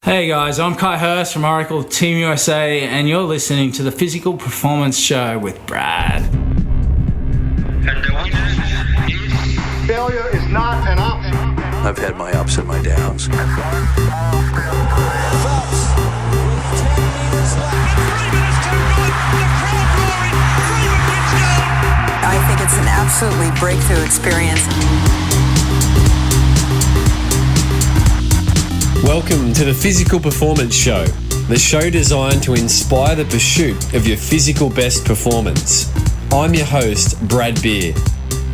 Hey guys, I'm Ky Hurst from Oracle Team USA, and you're listening to the Physical Performance Show with Brad. Failure is not an option. I've had my ups and my downs. I think it's an absolutely breakthrough experience. Welcome to the Physical Performance Show, the show designed to inspire the pursuit of your physical best performance. I'm your host, Brad Beer.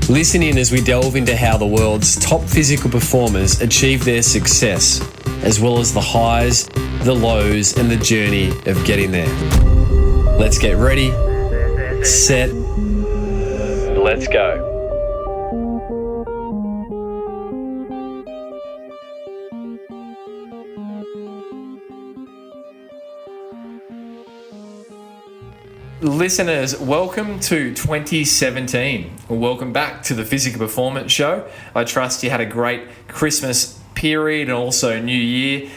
Listen in as we delve into how the world's top physical performers achieve their success, as well as the highs, the lows, and the journey of getting there. Let's get ready, set, let's go. Listeners, welcome to 2017. Welcome back to the Physical Performance Show. I trust you had a great Christmas period and also New Year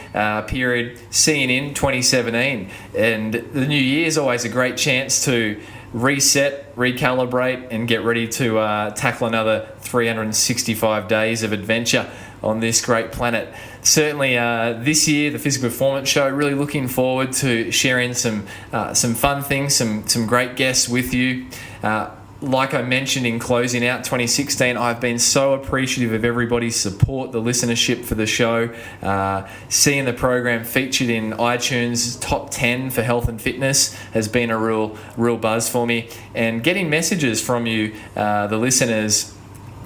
period seeing in 2017. And the New Year is always a great chance to reset, recalibrate, and get ready to tackle another 365 days of adventure on this great planet. Certainly this year, the Physical Performance Show, really looking forward to sharing some fun things, some great guests with you. Like I mentioned in closing out 2016, I've been so appreciative of everybody's support, the listenership for the show, seeing the program featured in iTunes top 10 for health and fitness has been a real buzz for me, and getting messages from you, the listeners,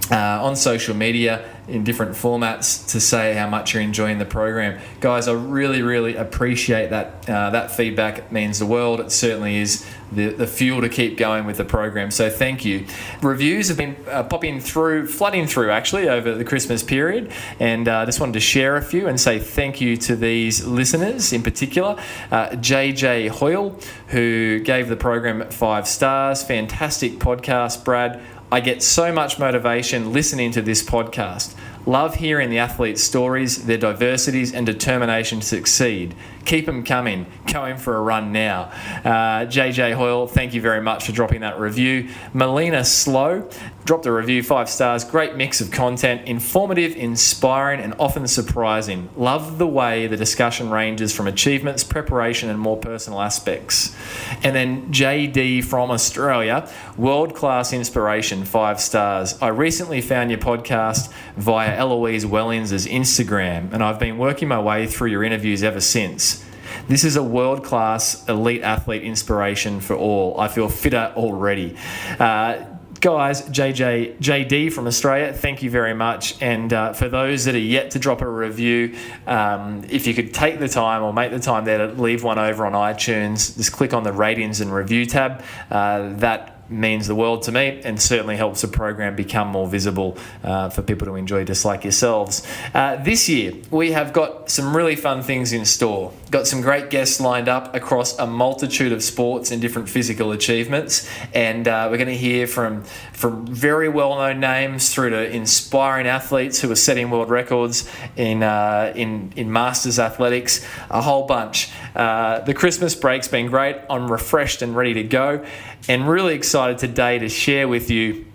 on social media in different formats to say how much you're enjoying the program. Guys, I really appreciate that. That feedback. It means the world. It certainly is the fuel to keep going with the program. So thank you. Reviews have been flooding through actually over the Christmas period, and I just wanted to share a few and say thank you to these listeners in particular. JJ Hoyle, who gave the program 5 stars. Fantastic podcast, Brad. I get so much motivation listening to this podcast. Love hearing the athletes' stories, their diversities, and determination to succeed. Keep them coming. Going for a run now. JJ Hoyle, thank you very much for dropping that review. Melina Slow dropped a review, 5 stars. Great mix of content, informative, inspiring, and often surprising. Love the way the discussion ranges from achievements, preparation, and more personal aspects. And then JD from Australia, world-class inspiration, 5 stars. I recently found your podcast via Eloise Wellings' Instagram, and I've been working my way through your interviews ever since. This is a world-class elite athlete inspiration for all. I feel fitter already. Guys, JD from Australia, thank you very much. And for those that are yet to drop a review, if you could take the time or make the time there to leave one over on iTunes, just click on the ratings and review tab. That means the world to me and certainly helps the program become more visible for people to enjoy, just like yourselves. This year, we have got some really fun things in store. Got some great guests lined up across a multitude of sports and different physical achievements, and we're going to hear from very well-known names through to inspiring athletes who are setting world records in masters athletics, a whole bunch. The Christmas break's been great. I'm refreshed and ready to go, and really excited today to share with you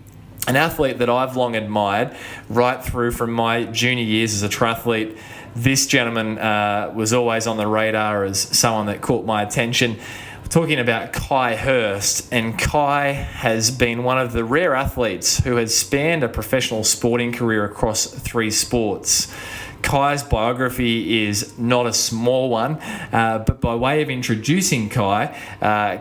an athlete that I've long admired right through from my junior years as a triathlete. This gentleman was always on the radar as someone that caught my attention. We're talking about Ky Hurst, and Ky has been one of the rare athletes who has spanned a professional sporting career across 3 sports. Ky's biography is not a small one, but by way of introducing Ky,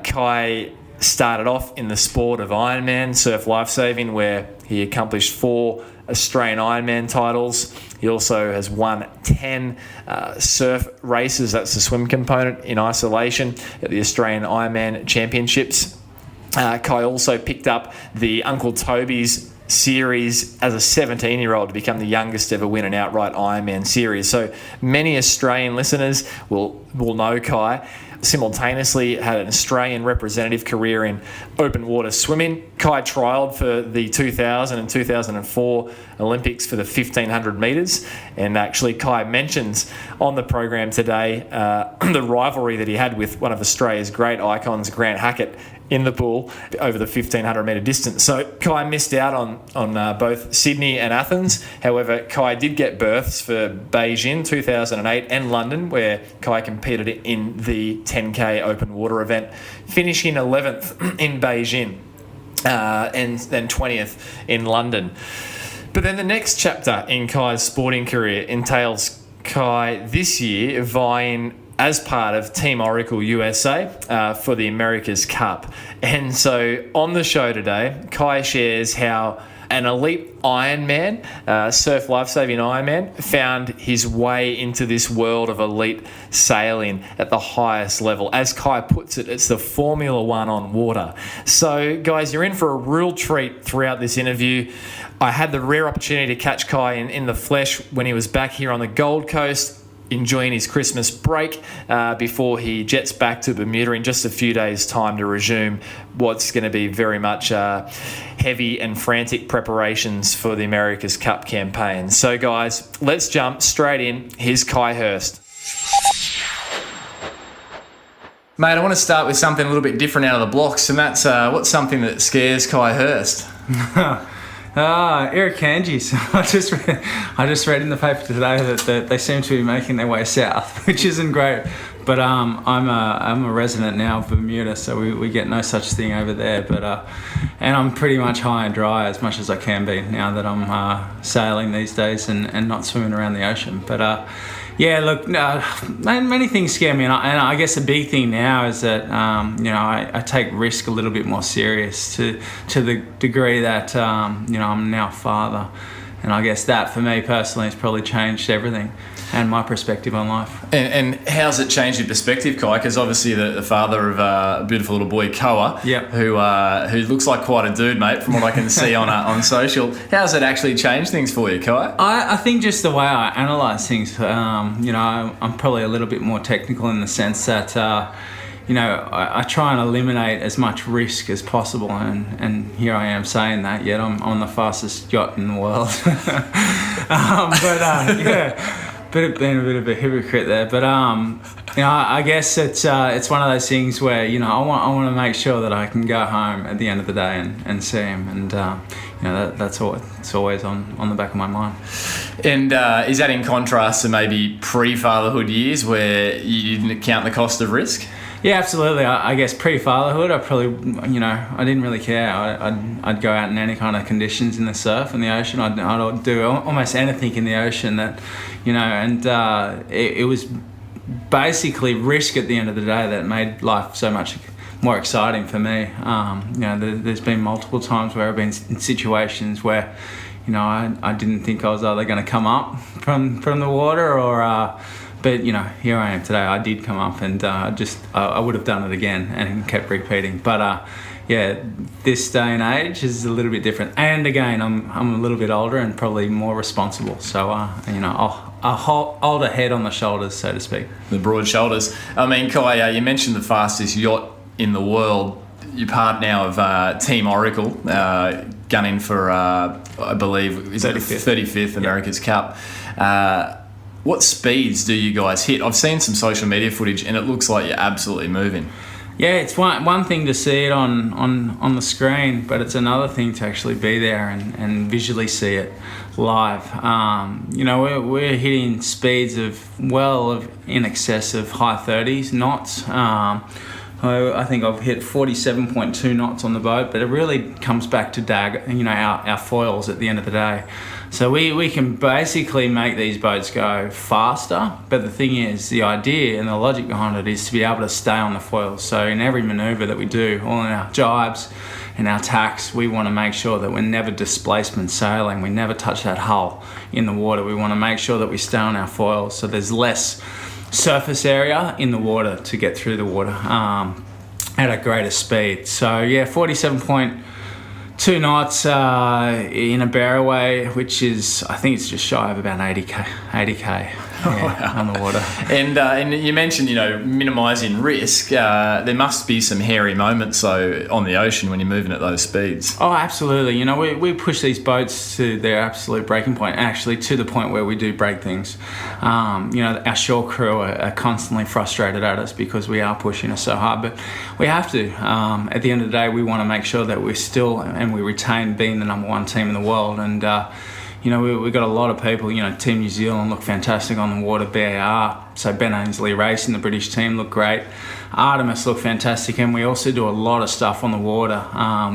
Ky started off in the sport of Ironman, surf lifesaving, where he accomplished 4 Australian Ironman titles. He also has won 10 surf races, that's the swim component, in isolation at the Australian Ironman Championships. Ky also picked up the Uncle Toby's series as a 17-year-old to become the youngest ever win an outright Ironman series. So many Australian listeners will know Ky. simultaneously had an Australian representative career in open water swimming. Ky trialled for the 2000 and 2004 Olympics for the 1500 metres, and actually Ky mentions on the program today the rivalry that he had with one of Australia's great icons, Grant Hackett, in the pool over the 1500 metre distance. So Ky missed out on both Sydney and Athens. However, Ky did get berths for Beijing 2008 and London, where Ky competed in the 10K open water event, finishing 11th in Beijing and then 20th in London. But then the next chapter in Ky's sporting career entails Ky this year vying as part of Team Oracle USA for the America's Cup. And so on the show today, Ky shares how an elite Ironman, surf lifesaving Ironman, found his way into this world of elite sailing at the highest level. As Ky puts it, it's the Formula One on water. So guys, you're in for a real treat throughout this interview. I had the rare opportunity to catch Ky in the flesh when he was back here on the Gold Coast, enjoying his Christmas break before he jets back to Bermuda in just a few days' time to resume what's going to be very much heavy and frantic preparations for the America's Cup campaign. So guys, let's jump straight in. Here's Ky Hurst. Mate, I want to start with something a little bit different out of the blocks, and that's what's something that scares Ky Hurst? Irukandjis. I just read in the paper today that they seem to be making their way south, which isn't great. But I'm a resident now of Bermuda, so we get no such thing over there. But and I'm pretty much high and dry as much as I can be now that I'm sailing these days and not swimming around the ocean. But yeah, look, many things scare me, and I guess a big thing now is that I take risk a little bit more serious to the degree that I'm now a father, and I guess that for me personally has probably changed everything and my perspective on life. And how's it changed your perspective, Ky? Because obviously the father of a beautiful little boy, Koa, yep, who looks like quite a dude, mate, from what I can see on social. How's it actually changed things for you, Ky? I think just the way I analyse things, I'm probably a little bit more technical in the sense that, I try and eliminate as much risk as possible, and here I am saying that, yet I'm on the fastest yacht in the world. Yeah. Being a bit of a hypocrite there, but I guess it's one of those things where I want to make sure that I can go home at the end of the day and see him, and that's always on the back of my mind. And is that in contrast to maybe pre-fatherhood years where you didn't count the cost of risk? Yeah, absolutely. I guess pre-fatherhood, I probably, I didn't really care. I'd go out in any kind of conditions in the surf and the ocean. I'd do almost anything in the ocean that, and it was basically risk at the end of the day that made life so much more exciting for me. There's been multiple times where I've been in situations where, I didn't think I was either going to come up from the water or... But here I am today. I did come up, and I would have done it again and kept repeating. But this day and age is a little bit different. And again, I'm a little bit older and probably more responsible. So I'll hold a head on the shoulders, so to speak. The broad shoulders. I mean, Ky, you mentioned the fastest yacht in the world. You're part now of Team Oracle, gunning for I believe is 35th America's Cup. What speeds do you guys hit? I've seen some social media footage and it looks like you're absolutely moving. Yeah, it's one thing to see it on the screen, but it's another thing to actually be there and visually see it live. We're hitting speeds of in excess of high 30s knots. I think I've hit 47.2 knots on the boat, but it really comes back to our foils at the end of the day. So we can basically make these boats go faster, but the thing is, the idea and the logic behind it is to be able to stay on the foils. So in every manoeuvre that we do, all in our jibes and our tacks, we want to make sure that we're never displacement sailing. We never touch that hull in the water. We want to make sure that we stay on our foils, so there's less surface area in the water to get through the water at a greater speed. So yeah, 47.2 knots in a barroway, which is, I think it's just shy of about 80k. on the water. And you mentioned, minimising risk. There must be some hairy moments, though, on the ocean when you're moving at those speeds. Oh, absolutely. We push these boats to their absolute breaking point, actually to the point where we do break things. Our shore crew are constantly frustrated at us because we are pushing us so hard, but we have to. At the end of the day, we want to make sure that we're still and we retain being the number one team in the world. And we've got a lot of people. Team New Zealand look fantastic on the water. BAR, so Ben Ainsley Racing, the British team, look great. Artemis look fantastic, and we also do a lot of stuff on the water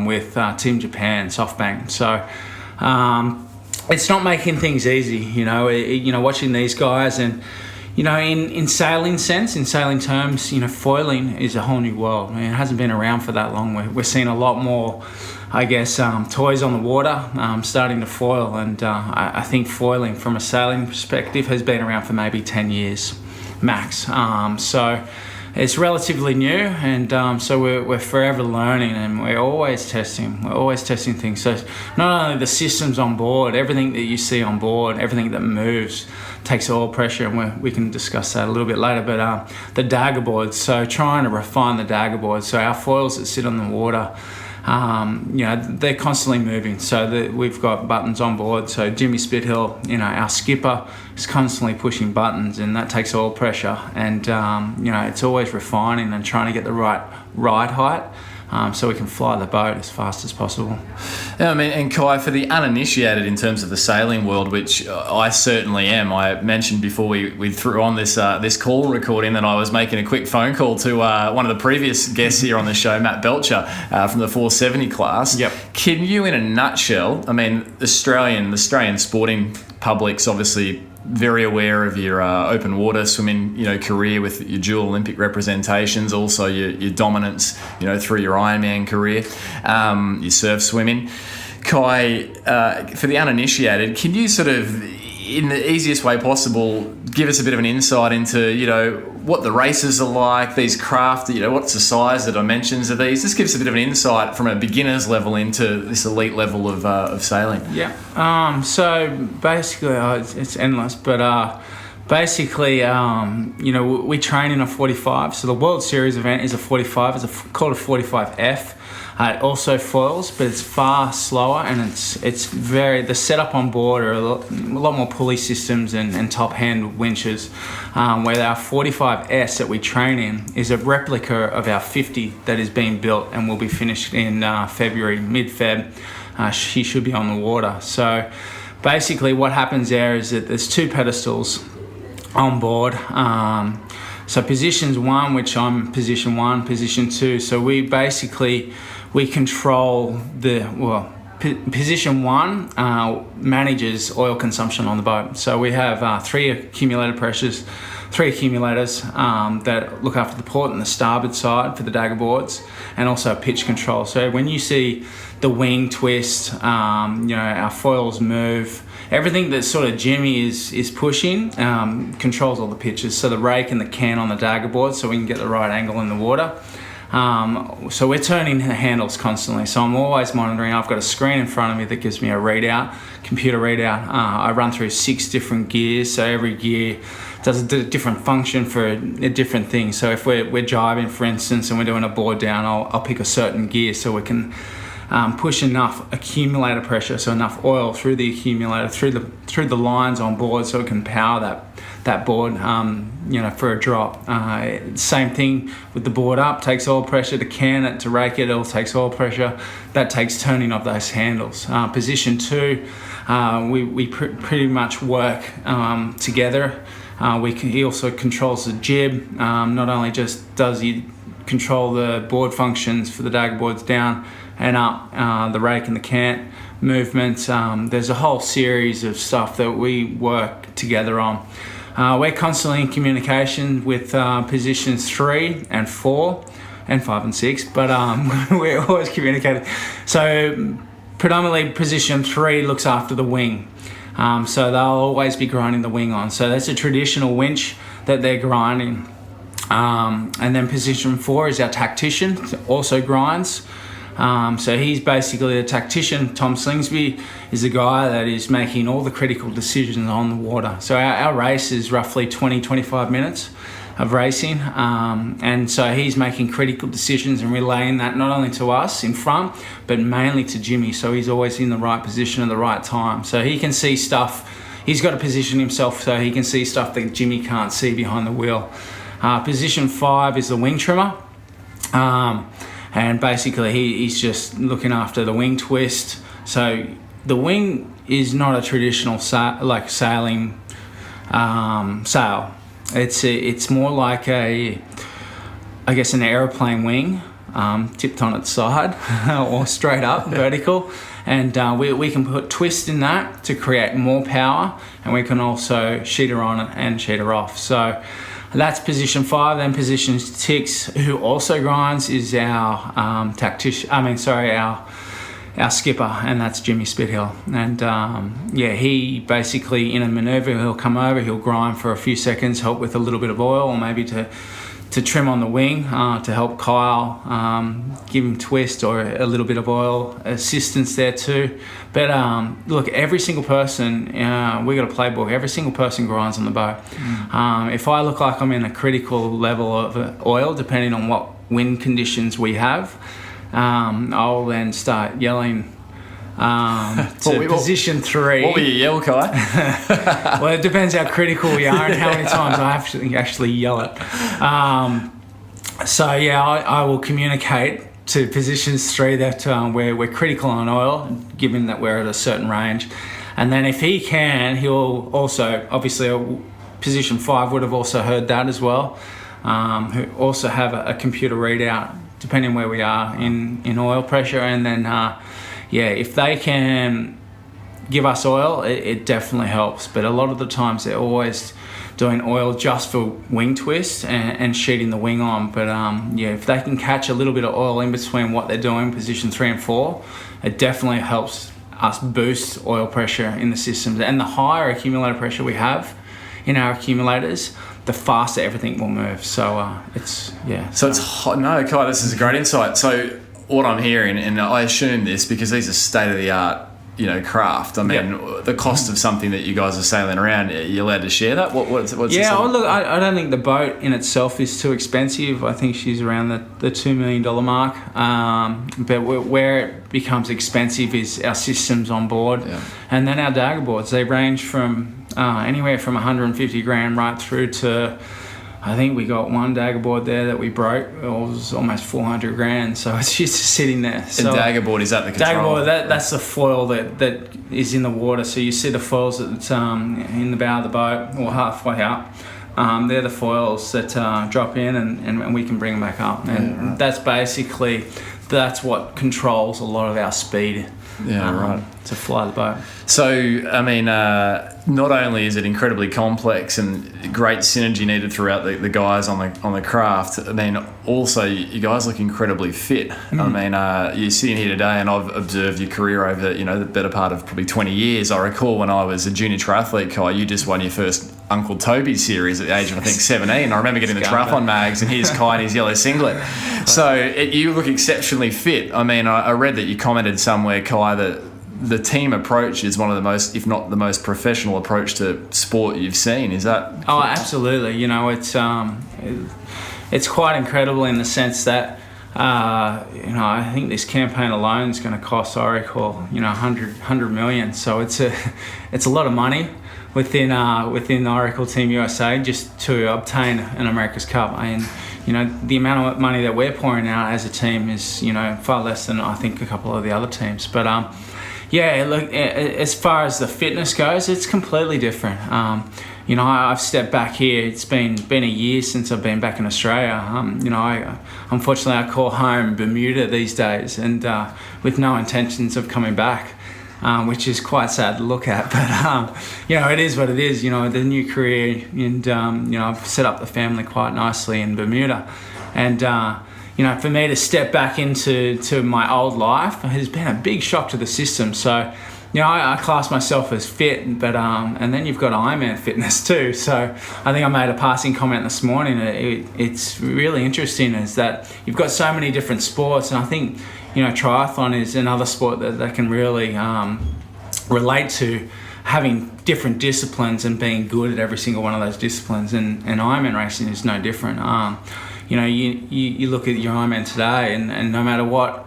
with Team Japan, SoftBank. So it's not making things easy. Watching these guys and. In sailing sense, in sailing terms, foiling is a whole new world. It hasn't been around for that long. We're seeing a lot more, toys on the water starting to foil. And I think foiling from a sailing perspective has been around for maybe 10 years max. So it's relatively new, and so we're forever learning, and we're always testing. We're always testing things. So not only the systems on board, everything that you see on board, everything that moves takes oil pressure, and we can discuss that a little bit later. But the dagger boards, so trying to refine the dagger boards. So our foils that sit on the water, they're constantly moving. So we've got buttons on board. So Jimmy Spithill, our skipper, is constantly pushing buttons, and that takes oil pressure. And it's always refining and trying to get the right ride height. So we can fly the boat as fast as possible. And Ky, for the uninitiated in terms of the sailing world, which I certainly am, I mentioned before we threw on this call recording that I was making a quick phone call to one of the previous guests here on the show, Matt Belcher, from the 470 class. Yep. Can you, in a nutshell, the Australian sporting public's obviously very aware of your open water swimming, career with your dual Olympic representations, also your dominance, through your Ironman career, your surf swimming. Ky, for the uninitiated, can you sort of, in the easiest way possible, give us a bit of an insight into, what the races are like, these craft, what's the size, the dimensions of these? Just give us a bit of an insight from a beginner's level into this elite level of sailing. Yeah. So basically, it's endless, but basically, we train in a 45. So the World Series event is a 45. It's called a 45F. It also foils, but it's far slower, and it's very, the setup on board are a lot more pulley systems and top hand winches. Where our 45S that we train in is a replica of our 50 that is being built and will be finished in February, mid-Feb. She should be on the water. So basically, what happens there is that there's two pedestals on board. So positions 1, which I'm position 1, position 2. So we control position 1 manages oil consumption on the boat. So we have 3 accumulator pressures, 3 accumulators that look after the port and the starboard side for the dagger boards, and also pitch control. So when you see the wing twist, our foils move, everything that sort of Jimmy is pushing controls all the pitches. So the rake and the can on the dagger board, so we can get the right angle in the water. So we're turning the handles constantly. So I'm always monitoring. I've got a screen in front of me that gives me a readout, computer readout. I run through 6 different gears. So every gear does a different function for a different thing. So if we're jibing, for instance, and we're doing a board down, I'll pick a certain gear so we can push enough accumulator pressure, so enough oil through the accumulator, through the lines on board, so it can power that board, for a drop. Same thing with the board up, takes oil pressure. To can it, to rake it all takes oil pressure. That takes turning of those handles. Position 2, we pretty much work together. He also controls the jib. Not only just does he control the board functions for the dagger boards down and up, the rake and the cant movement. There's a whole series of stuff that we work together on. We're constantly in communication with positions 3 and 4 and 5 and 6, but we're always communicating. So predominantly position 3 looks after the wing. So they'll always be grinding the wing on. So that's a traditional winch that they're grinding. And then position 4 is our tactician, also grinds. So he's basically a tactician. Tom Slingsby is the guy that is making all the critical decisions on the water. So our race is roughly 20-25 minutes of racing, and so he's making critical decisions and relaying that not only to us in front, but mainly to Jimmy. So he's always in the right position at the right time. So he can see stuff. He's got to position himself so he can see stuff that Jimmy can't see behind the wheel. Position 5 is the wing trimmer. And basically he's just looking after the wing twist. So the wing is not a traditional sailing sail. It's more like an aeroplane wing, tipped on its side or straight up vertical. And we can put twist in that to create more power, and we can also sheet her on and sheet her off. So that's position 5. Then position 6, who also grinds, is our our skipper, and that's Jimmy Spithill. And he basically, in a manoeuvre, he'll come over, he'll grind for a few seconds, help with a little bit of oil, or maybe to trim on the wing, to help Kyle, give him twist or a little bit of oil assistance there too. But look, every single person, we got a playbook, every single person grinds on the boat. If I look like I'm in a critical level of oil, depending on what wind conditions we have, I'll then start yelling to position 3. What will you yell, Ky? Well, it depends how critical we are and how many times I actually yell it. I will communicate to positions 3 that we're critical on oil, given that we're at a certain range. And then if he can, he'll also, obviously, position 5 would have also heard that as well, who also have a computer readout, depending where we are in oil pressure. And then, if they can give us oil, it definitely helps. But a lot of the times they're always doing oil just for wing twist and sheeting the wing on. But if they can catch a little bit of oil in between what they're doing, position 3 and 4, it definitely helps us boost oil pressure in the systems. And the higher accumulator pressure we have in our accumulators, the faster everything will move. So it's hot. No, Ky, this is a great insight. So what I'm hearing, and I assume this because these are state-of-the-art, craft. I mean, the cost of something that you guys are sailing around, are you allowed to share that? What's look, I don't think the boat in itself is too expensive. I think she's around the $2 million mark. But where it becomes expensive is our systems on board. Yeah. And then our dagger boards. They range from anywhere from 150 grand right through to, I think we got one dagger board there that we broke. It was almost 400 grand. So it's just sitting there. So and dagger board, is that the control? Dagger board, that's the foil that is in the water. So you see the foils that's in the bow of the boat or halfway up. They're the foils that drop in and we can bring them back up. And that's what controls a lot of our speed. Right. To fly the boat. So, I mean, not only is it incredibly complex and great synergy needed throughout the guys on the craft, I mean, also you guys look incredibly fit. I mean, you're sitting here today, and I've observed your career over, the better part of probably 20 years. I recall when I was a junior triathlete, Ky, you just won your first Uncle Toby series at the age of, I think, 17. I remember getting the triathlon mags, and here's Ky in his yellow singlet. So you look exceptionally fit. I mean, I read that you commented somewhere, Ky, that the team approach is one of the most, if not the most professional approach to sport you've seen. Is that? Oh, absolutely. It's quite incredible in the sense that, I think this campaign alone is going to cost Oracle, 100 million. So it's a lot of money within Oracle Team USA just to obtain an America's Cup. And the amount of money that we're pouring out as a team is far less than I think a couple of the other teams. But look, as far as the fitness goes, it's completely different. I've stepped back here. It's been a year since I've been back in Australia. Unfortunately, I call home Bermuda these days, and with no intentions of coming back, which is quite sad to look at. But it is what it is. The new career, and I've set up the family quite nicely in Bermuda, and for me to step back into my old life has been a big shock to the system. So, I class myself as fit, but and then you've got Ironman fitness too. So I think I made a passing comment this morning. It's really interesting is that you've got so many different sports, and I think triathlon is another sport that can really relate to having different disciplines and being good at every single one of those disciplines. And Ironman racing is no different. You look at your Ironman today, and no matter what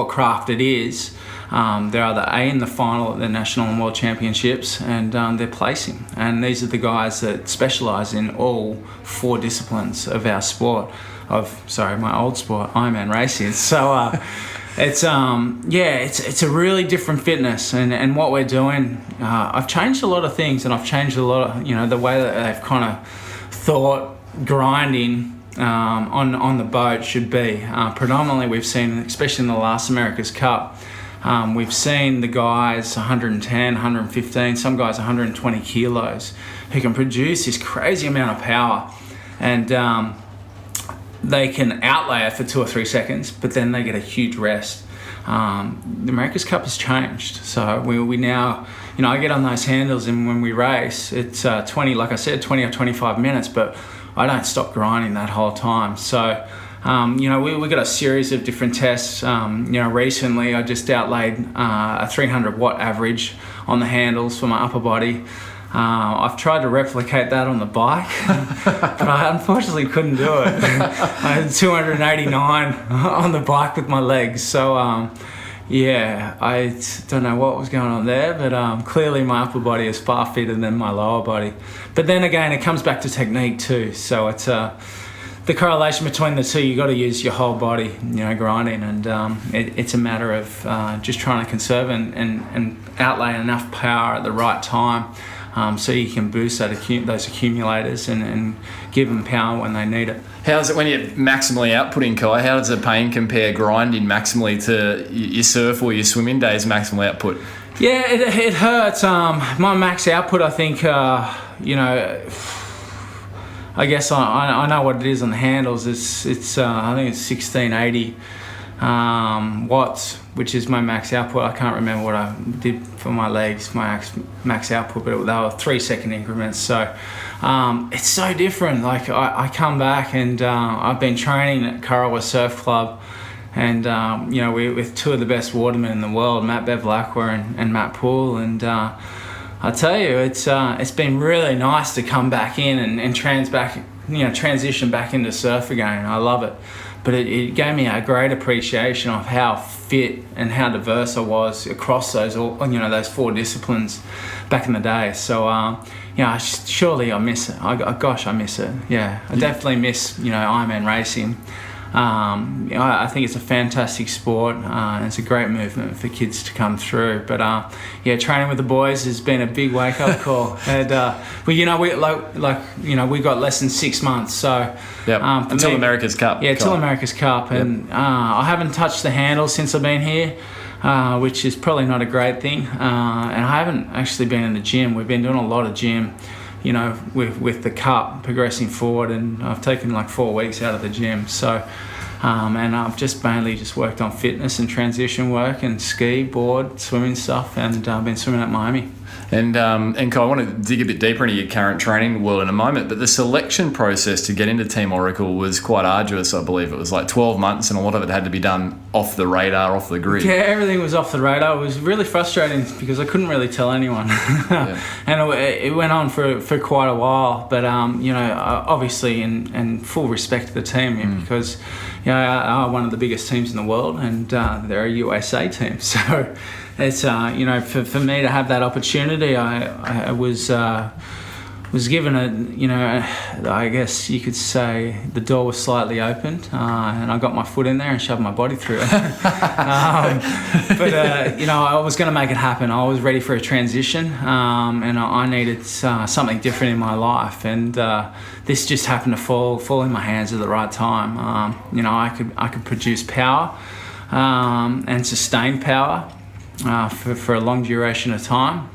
craft it is, they're either A in the final at the national and world championships, and they're placing. And these are the guys that specialise in all 4 disciplines of our sport, my old sport, Ironman racing. So it's a really different fitness, and what we're doing, I've changed a lot of things, and I've changed a lot of the way that they've kind of thought grinding on the boat should be. Predominantly we've seen, especially in the last America's Cup, we've seen the guys 110, 115, some guys 120 kilos who can produce this crazy amount of power, and they can outlay it for 2 or 3 seconds, but then they get a huge rest. The America's Cup has changed, so we now, I get on those handles, and when we race, it's 20 or 25 minutes, but I don't stop grinding that whole time. So, we got a series of different tests. Recently I just outlaid a 300 watt average on the handles for my upper body. I've tried to replicate that on the bike, but I unfortunately couldn't do it. I had 289 on the bike with my legs. So, I don't know what was going on there, but clearly my upper body is far fitter than my lower body. But then again, it comes back to technique too. So it's the correlation between the two. You got to use your whole body, grinding, and it's a matter of just trying to conserve and outlay enough power at the right time, so you can boost those accumulators and give them power when they need it. How's it when you're maximally outputting, Ky? How does the pain compare grinding maximally to your surf or your swimming days maximal output? Yeah, it hurts. My max output, I think, I guess I know what it is on the handles. It's I think it's 1680 watts, which is my max output. I can't remember what I did for my legs, my max output, but they were 3 second increments. So it's so different. Like I come back, and I've been training at Currawa Surf Club, and we're with 2 of the best watermen in the world, Matt Bevilacqua and Matt Poole, and I tell you, it's been really nice to come back in and transition back into surf again. I love it, but it gave me a great appreciation of how fit and how diverse I was across those 4 disciplines back in the day. So surely I miss it. I miss it. Yeah, I definitely miss Ironman racing. I think it's a fantastic sport, and it's a great movement for kids to come through. But training with the boys has been a big wake up call. And we got less than 6 months. So until America's Cup. Yeah, till America's Cup, and I haven't touched the handle since I've been here, which is probably not a great thing. And I haven't actually been in the gym. We've been doing a lot of gym, with the Cup progressing forward, and I've taken like 4 weeks out of the gym. So, and I've just mainly worked on fitness and transition work and ski, board, swimming stuff, and I've been swimming at Miami. And Ky, I want to dig a bit deeper into your current training world in a moment, but the selection process to get into Team Oracle was quite arduous. I believe it was like 12 months, and a lot of it had to be done off the radar, off the grid. Yeah, everything was off the radar. It was really frustrating because I couldn't really tell anyone. And it went on for quite a while, but obviously in full respect to the team, because are one of the biggest teams in the world, and they're a USA team. So it's for me to have that opportunity, I was given I guess you could say the door was slightly opened, and I got my foot in there and shoved my body through it. But I was going to make it happen. I was ready for a transition, and I needed something different in my life, and this just happened to fall in my hands at the right time. I could produce power and sustain power for a long duration of time.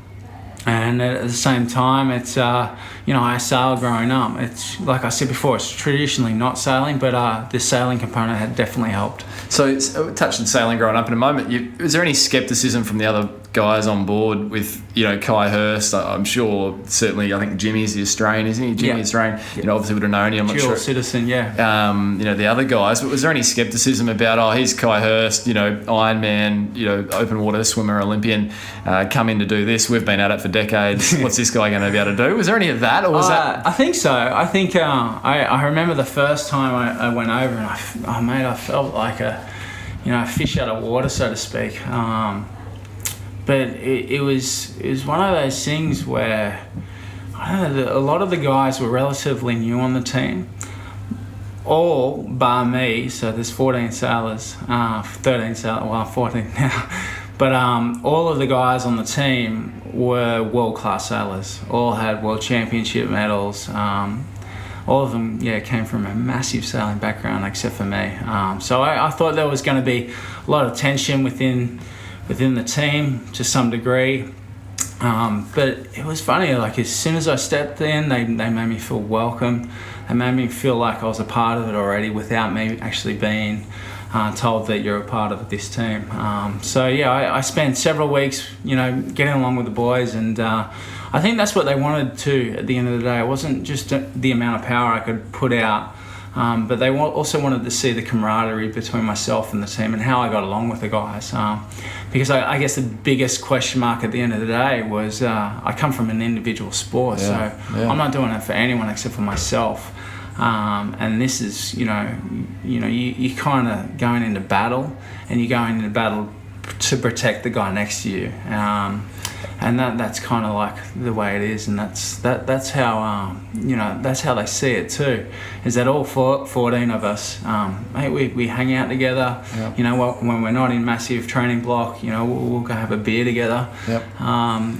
And at the same time, it's, I sailed growing up. It's, like I said before, it's traditionally not sailing, but the sailing component had definitely helped. So touched on sailing growing up in a moment. Is there any scepticism from the other guys on board with, Ky Hurst. I'm sure, certainly, I think Jimmy's the Australian, isn't he? Jimmy Australian. Obviously would have known him. I'm not Dual sure. citizen, yeah. The other guys. But was there any skepticism about, here's Ky Hurst, Ironman, open water swimmer, Olympian, come in to do this. We've been at it for decades. What's this guy going to be able to do? Was there any of that, or was that? I think so. I think I remember the first time I went over, and I felt like a fish out of water, so to speak. But it was one of those things where, I don't know, a lot of the guys were relatively new on the team, all bar me. So there's 14 sailors, 13 sailors, well, 14 now. But all of the guys on the team were world-class sailors. All had world championship medals. All of them, came from a massive sailing background, except for me. So I thought there was going to be a lot of tension within the team to some degree. But it was funny, like as soon as I stepped in, they made me feel welcome. They made me feel like I was a part of it already without me actually being told that you're a part of this team. I spent several weeks, getting along with the boys, and I think that's what they wanted too at the end of the day. It wasn't just the amount of power I could put out, but they also wanted to see the camaraderie between myself and the team and how I got along with the guys. Because I guess the biggest question mark at the end of the day was I come from an individual sport, so I'm not doing it for anyone except for myself. And this is, you kind of going into battle, and you're going into battle to protect the guy next to you. And that's kind of like the way it is, and that's how that's how they see it too. Is that all 14 of us, we hang out together. Yep. When we're not in massive training block, we'll go have a beer together. Yep.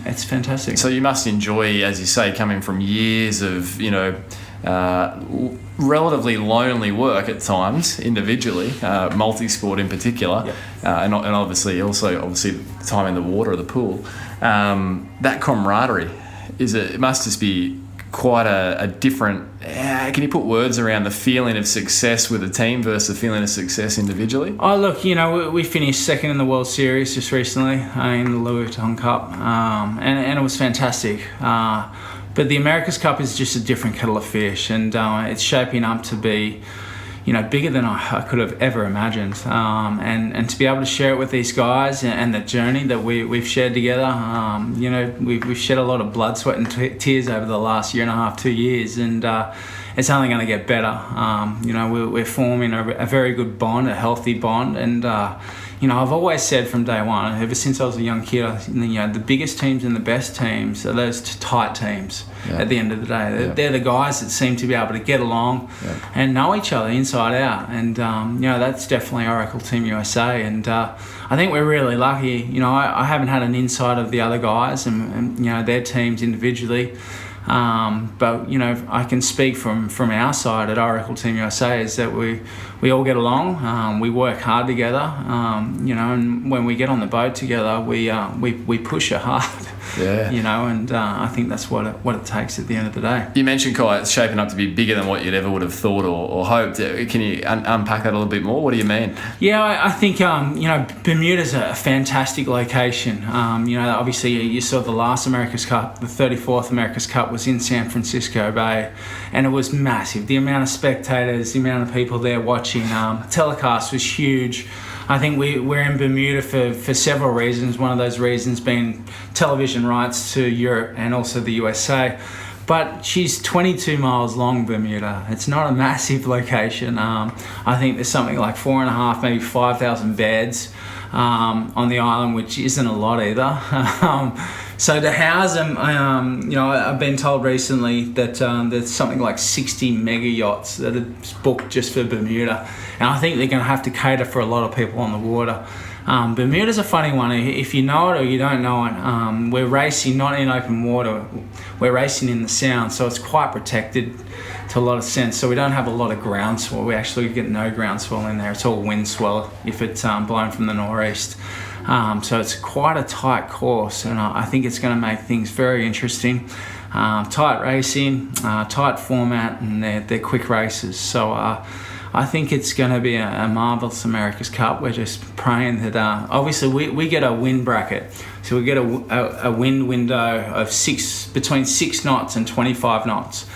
It's fantastic. So you must enjoy, as you say, coming from years of relatively lonely work at times individually, multi-sport in particular. Yep. And obviously time in the water or the pool. That camaraderie it must just be quite a different. Can you put words around the feeling of success with a team versus the feeling of success individually? Oh look, we finished second in the World Series just recently in the Louis Vuitton Cup, and it was fantastic. But the America's Cup is just a different kettle of fish, and it's shaping up to be, bigger than I could have ever imagined. And to be able to share it with these guys and the journey that we've shared together, we've shed a lot of blood, sweat and tears over the last year and a half, 2 years, and it's only going to get better. We're forming a very good bond, a healthy bond, and I've always said from day one, ever since I was a young kid, the biggest teams and the best teams are those tight teams. Yeah. At the end of the day, they're the guys that seem to be able to get along and know each other inside out, and that's definitely Oracle Team USA, and I think we're really lucky. I haven't had an insight of the other guys and their teams individually. But I can speak from our side at Oracle Team USA is that we all get along, we work hard together, and when we get on the boat together, we push it hard. And I think that's what it takes at the end of the day. You mentioned, Ky, it's shaping up to be bigger than what you'd ever would have thought or hoped. Can you unpack that a little bit more? What do you mean? Yeah, I think Bermuda's a fantastic location. Obviously you saw the last America's Cup, the 34th America's Cup was in San Francisco Bay, and it was massive. The amount of spectators, the amount of people there watching, telecast was huge. I think we're in Bermuda for several reasons. One of those reasons being television rights to Europe and also the USA. But she's 22 miles long, Bermuda. It's not a massive location. I think there's something like 4.5, maybe 5,000 beds on the island, which isn't a lot either. So to house them, I've been told recently that there's something like 60 mega yachts that are booked just for Bermuda. And I think they're going to have to cater for a lot of people on the water. Bermuda's a funny one. If you know it or you don't know it, we're racing not in open water, we're racing in the sound, so it's quite protected to a lot of sense. So we don't have a lot of ground swell. We actually get no ground swell in there. It's all wind swell if it's blown from the northeast. So it's quite a tight course, and I think it's going to make things very interesting. Tight racing, tight format, and they're quick races. So I think it's going to be a marvellous America's Cup. We're just praying that obviously we get a wind bracket, so we get a wind window of between 6 knots and 25 knots.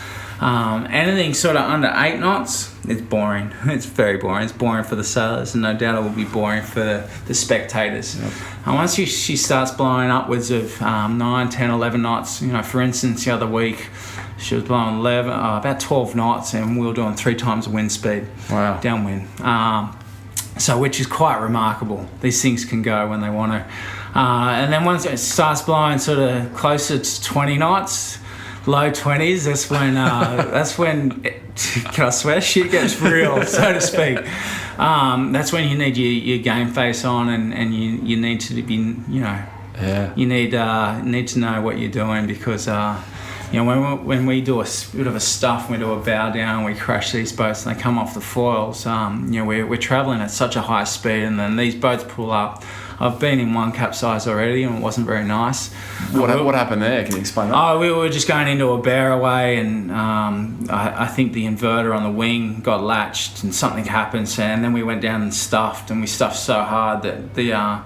Anything sort of under 8 knots, it's boring. It's very boring. It's boring for the sailors, and no doubt it will be boring for the spectators. Yep. And once she starts blowing upwards of 9, 10, 11 knots, for instance, the other week, she was blowing about 12 knots, and we were doing 3 times the wind speed. Wow. Downwind. So which is quite remarkable. These things can go when they want to. And then once it starts blowing sort of closer to 20 knots, low 20s, that's when can I swear, shit gets real, so to speak. That's when you need your game face on, and you need to be, you need to know what you're doing, because when we do a bit of a stuff, we do a bow down, we crash these boats and they come off the foils, we're travelling at such a high speed, and then these boats pull up. I've been in one capsize already, and it wasn't very nice. What happened there? Can you explain that? We were just going into a bearaway, and I think the inverter on the wing got latched, and something happened. And then we went down and stuffed so hard that the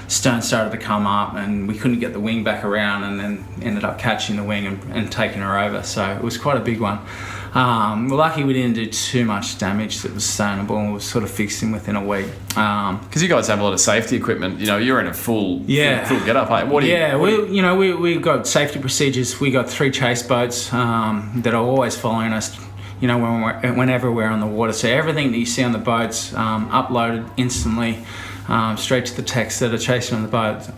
stern started to come up, and we couldn't get the wing back around, and then ended up catching the wing and taking her over. So it was quite a big one. We're lucky we didn't do too much damage that was sustainable, and we sort of fixed him within a week. Because you guys have a lot of safety equipment. You're in a full get-up. Hey? We've got safety procedures. We got 3 chase boats that are always following us, whenever we're on the water. So everything that you see on the boats uploaded instantly straight to the techs that are chasing on the boat.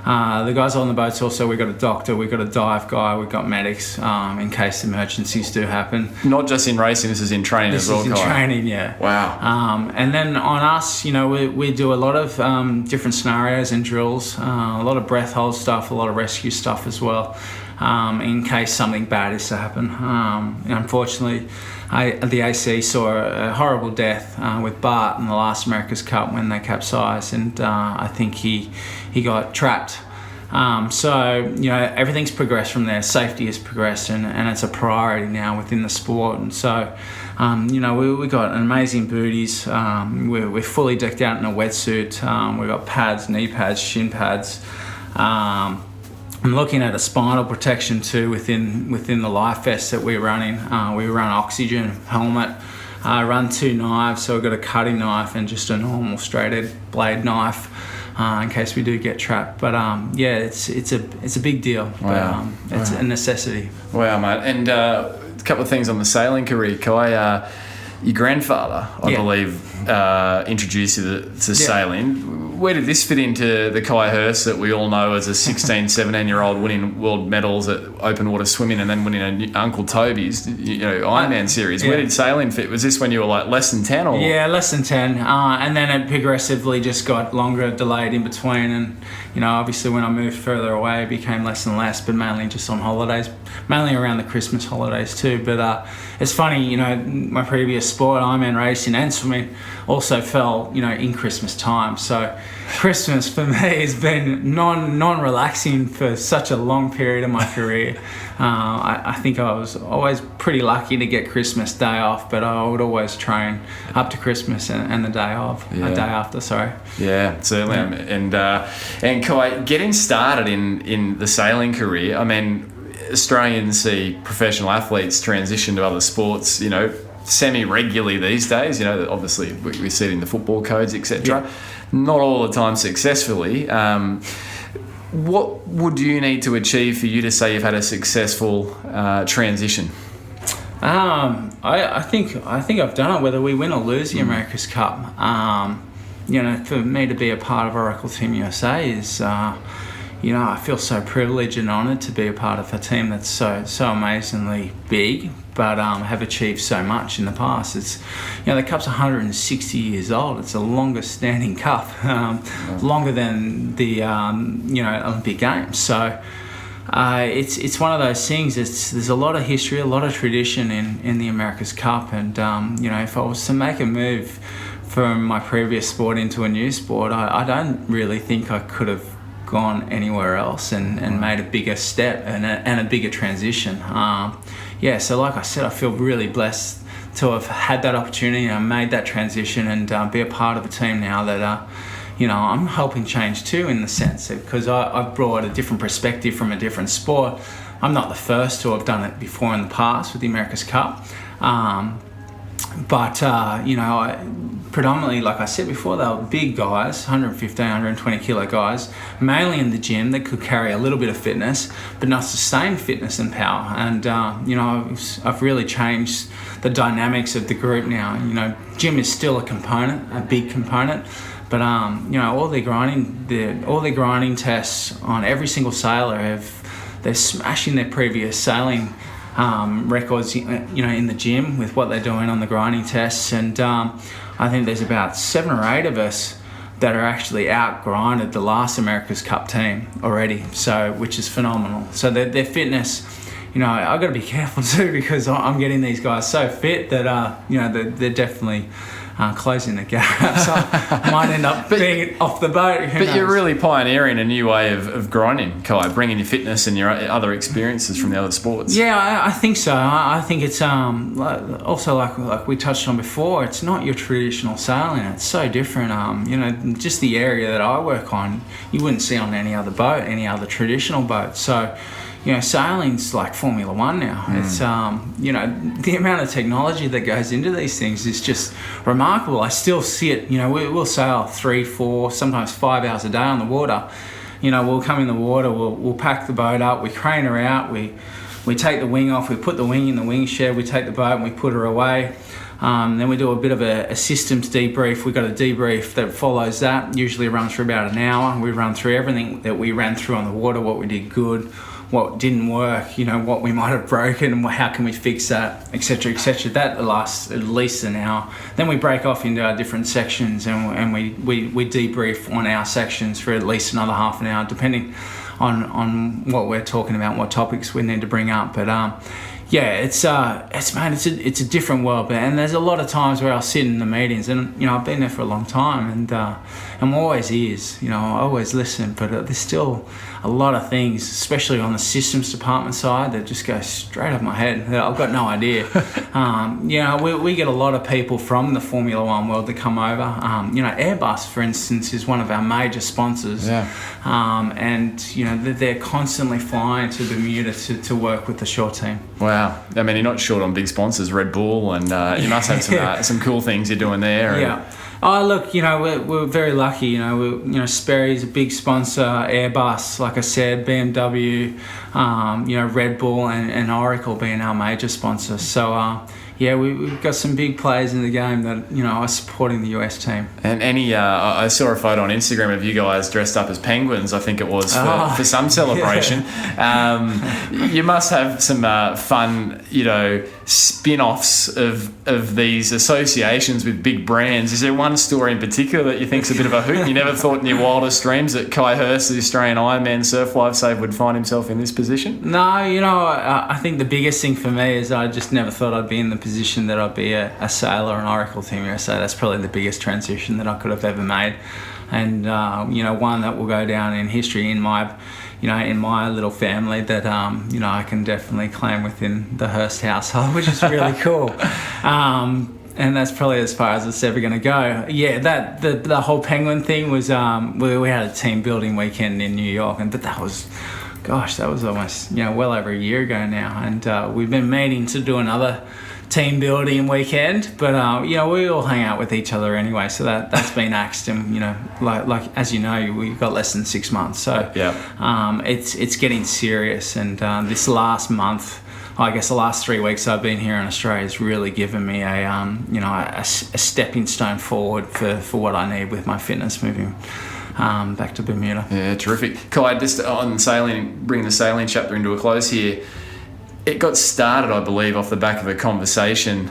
The guys on the boats also, we've got a doctor, we've got a dive guy, we've got medics in case emergencies do happen. Not just in racing, this is in training as well, This is in training, yeah. Wow. And then on us, we do a lot of different scenarios and drills, a lot of breath hold stuff, a lot of rescue stuff as well, in case something bad is to happen. Unfortunately, the AC saw a horrible death with Bart in the last America's Cup when they capsized, and I think he got trapped. So everything's progressed from there. Safety has progressed, and it's a priority now within the sport. And so we got amazing booties. We're fully decked out in a wetsuit. We've got pads, knee pads, shin pads. I'm looking at a spinal protection too within the life vest that we're running. We run oxygen helmet, run 2 knives, so we've got a cutting knife and just a normal straight blade knife in case we do get trapped. But it's a big deal. Wow. But, it's a necessity. Wow, mate. And a couple of things on the sailing career, Ky. Your grandfather, I believe, introduced you to sailing. Where did this fit into the Ky Hurst that we all know as a 16, 17-year-old winning world medals at open water swimming, and then winning Uncle Toby's, Ironman series? Where did sailing fit? Was this when you were like less than 10? Or? Yeah, less than 10. And then it progressively just got longer, delayed in between. And, obviously when I moved further away, it became less and less, but mainly just on holidays, mainly around the Christmas holidays too. But it's funny, my previous sport, Ironman racing and swimming, also fell, in Christmas time. So Christmas for me has been non-relaxing for such a long period of my career. I think I was always pretty lucky to get Christmas day off, but I would always train up to Christmas and the day off, a day after, sorry. Yeah, certainly. Yeah. And Ky, getting started in the sailing career, I mean, Australians see professional athletes transition to other sports, semi-regularly these days. Obviously we see it in the football codes, etc. Yeah. Not all the time successfully. What would you need to achieve for you to say you've had a successful transition? I think I've done it, whether we win or lose the America's Cup. For me to be a part of Oracle Team USA is, I feel so privileged and honoured to be a part of a team that's so amazingly big, but have achieved so much in the past. It's, the Cup's 160 years old. It's the longest standing Cup, longer than the Olympic Games. So it's one of those things. There's a lot of history, a lot of tradition in the America's Cup, and if I was to make a move from my previous sport into a new sport, I don't really think I could have gone anywhere else and made a bigger step and a bigger transition. So like I said, I feel really blessed have had that opportunity and made that transition and be a part of a team now that I'm helping change too, in the sense that because I've brought a different perspective from a different sport. I'm not the first to have done it before in the past with the America's Cup. But predominantly, like I said before, they were big guys, 115, 120 kilo guys, mainly in the gym that could carry a little bit of fitness, but not sustained fitness and power. And, I've really changed the dynamics of the group now. Gym is still a component, a big component, but, all their grinding tests on every single sailor they're smashing their previous sailing records, in the gym with what they're doing on the grinding tests. And I think there's about 7 or 8 of us that are actually out-grinded the last America's Cup team already, so which is phenomenal. So their fitness, I've got to be careful too, because I'm getting these guys so fit that, they're definitely closing the gap. So I might end up being off the boat. Who knows? You're really pioneering a new way of grinding, Ky, bringing your fitness and your other experiences from the other sports. Yeah, I think so. I think it's also like we touched on before. It's not your traditional sailing. It's so different. Just the area that I work on, you wouldn't see on any other boat, any other traditional boat. So, sailing's like Formula One now. It's, the amount of technology that goes into these things is just remarkable. I still see it. We'll sail 3, 4, sometimes 5 hours a day on the water. We'll come in the water, we'll pack the boat up, we crane her out, we take the wing off, we put the wing in the wing shed, we take the boat and we put her away. Then we do a bit of a systems debrief. We've got a debrief that follows that. Usually runs for about an hour. We run through everything that we ran through on the water, what we did good, what didn't work, what we might have broken and how can we fix that, etc., etc. That lasts at least an hour. Then we break off into our different sections and we debrief on our sections for at least another half an hour, depending on what we're talking about, what topics we need to bring up. But it's a different world, and there's a lot of times where I'll sit in the meetings, and I've been there for a long time, and I'm always ears, I always listen, but there's still a lot of things, especially on the systems department side, that just go straight up my head. I've got no idea. We get a lot of people from the Formula One world that come over. Airbus, for instance, is one of our major sponsors. And they're constantly flying to Bermuda to work with the shore team. Wow. I mean, you're not short on big sponsors, Red Bull, and you must have some cool things you're doing there. Yeah. Oh, look, we're very lucky. Sperry's a big sponsor, Airbus, like I said, BMW, Red Bull and Oracle being our major sponsors. So, we've got some big players in the game that, are supporting the US team. And I saw a photo on Instagram of you guys dressed up as penguins, I think it was, for some celebration. Yeah. You must have some fun, spin-offs of these associations with big brands. Is there one story in particular that you think's a bit of a hoot? You never thought in your wildest dreams that Ky Hurst, the Australian Ironman surf lifesaver, would find himself in this position? No, I think the biggest thing for me is I just never thought I'd be in the position that I'd be a sailor on Oracle Team USA. That's probably the biggest transition that I could have ever made, and one that will go down in history in my little family that I can definitely claim within the Hurst household, which is really cool. And that's probably as far as it's ever going to go. Yeah, the whole penguin thing was we had a team building weekend in New York, but that was almost well over a year ago now, and we've been meaning to do another team building weekend, but we all hang out with each other anyway, so that's been axed, and like as we've got less than 6 months, so it's getting serious, and this last month, I guess the last 3 weeks I've been here in Australia has really given me a stepping stone forward for what I need with my fitness moving back to Bermuda. Yeah, terrific. Ky, just on sailing, bringing the sailing chapter into a close here, it got started, I believe, off the back of a conversation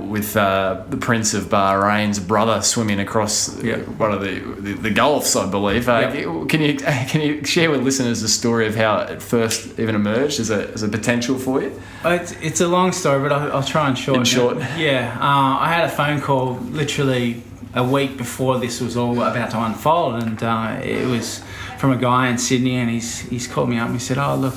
with the Prince of Bahrain's brother swimming across one of the Gulfs, I believe. Can you share with listeners the story of how it first even emerged as a potential for you? It's a long story, but I'll try and shorten it. Yeah, I had a phone call literally a week before this was all about to unfold, and it was from a guy in Sydney, and he's called me up and he said, "Oh, look,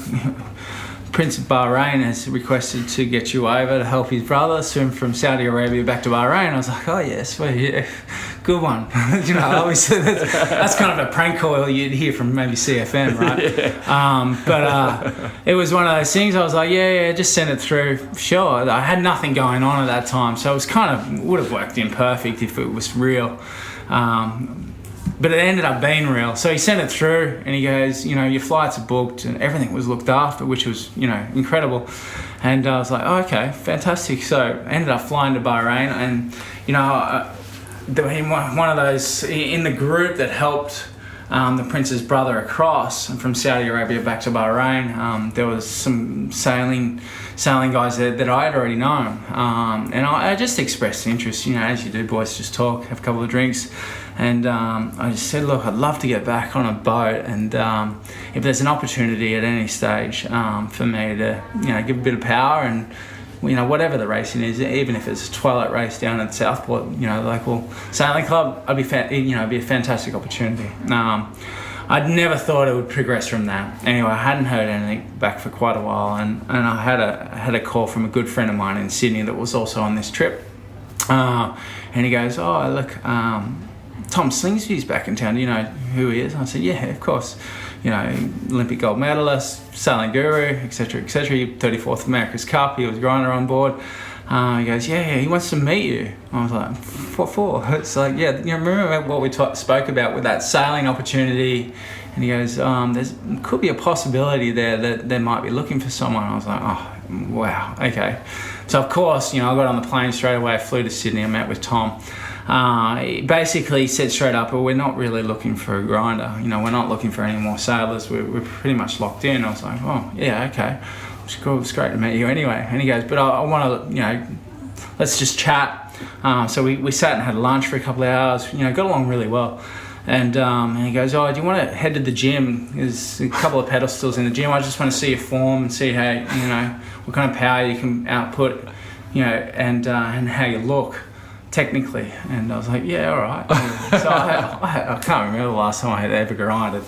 Prince of Bahrain has requested to get you over to help his brother swim from Saudi Arabia back to Bahrain. I was like, oh yes, well, yeah, good one. Obviously that's kind of a prank call you'd hear from maybe CFM, right? Yeah. But it was one of those things. I was like, yeah, just send it through. Sure. I had nothing going on at that time, so it was would have worked in perfect if it was real. But it ended up being real. So he sent it through and he goes, your flights are booked and everything was looked after, which was, incredible. And I was like, oh, okay, fantastic. So I ended up flying to Bahrain and, one of those in the group that helped the prince's brother across from Saudi Arabia back to Bahrain. There was some sailing guys that I had already known. And I just expressed interest, as you do, boys, just talk, have a couple of drinks. And I just said, look, I'd love to get back on a boat, and if there's an opportunity at any stage for me to, give a bit of power and, whatever the racing is, even if it's a twilight race down at Southport, the local sailing club, it'd be a fantastic opportunity. I'd never thought it would progress from that. Anyway, I hadn't heard anything back for quite a while, and I had a call from a good friend of mine in Sydney that was also on this trip, and he goes, oh, look, Tom Slingsby's back in town. Do you know who he is? I said, yeah, of course. Olympic gold medalist, sailing guru, etc., etc. 34th America's Cup. He was grinder on board. He goes, yeah, he wants to meet you. I was like, what for? It's like, yeah, remember what we spoke about with that sailing opportunity? And he goes, there could be a possibility there that they might be looking for someone. I was like, oh, wow, okay. So of course, I got on the plane straight away. I flew to Sydney. I met with Tom. He basically said straight up, well, we're not really looking for a grinder. We're not looking for any more sailors. We're pretty much locked in. I was like, oh, yeah, okay. It's great to meet you anyway. And he goes, but I want to, let's just chat. So we sat and had lunch for a couple of hours, got along really well. And he goes, oh, do you want to head to the gym? There's a couple of pedestals in the gym. I just want to see your form and see how, what kind of power you can output, and how you look technically. And I was like, yeah, all right. So I can't remember the last time I had ever grinded.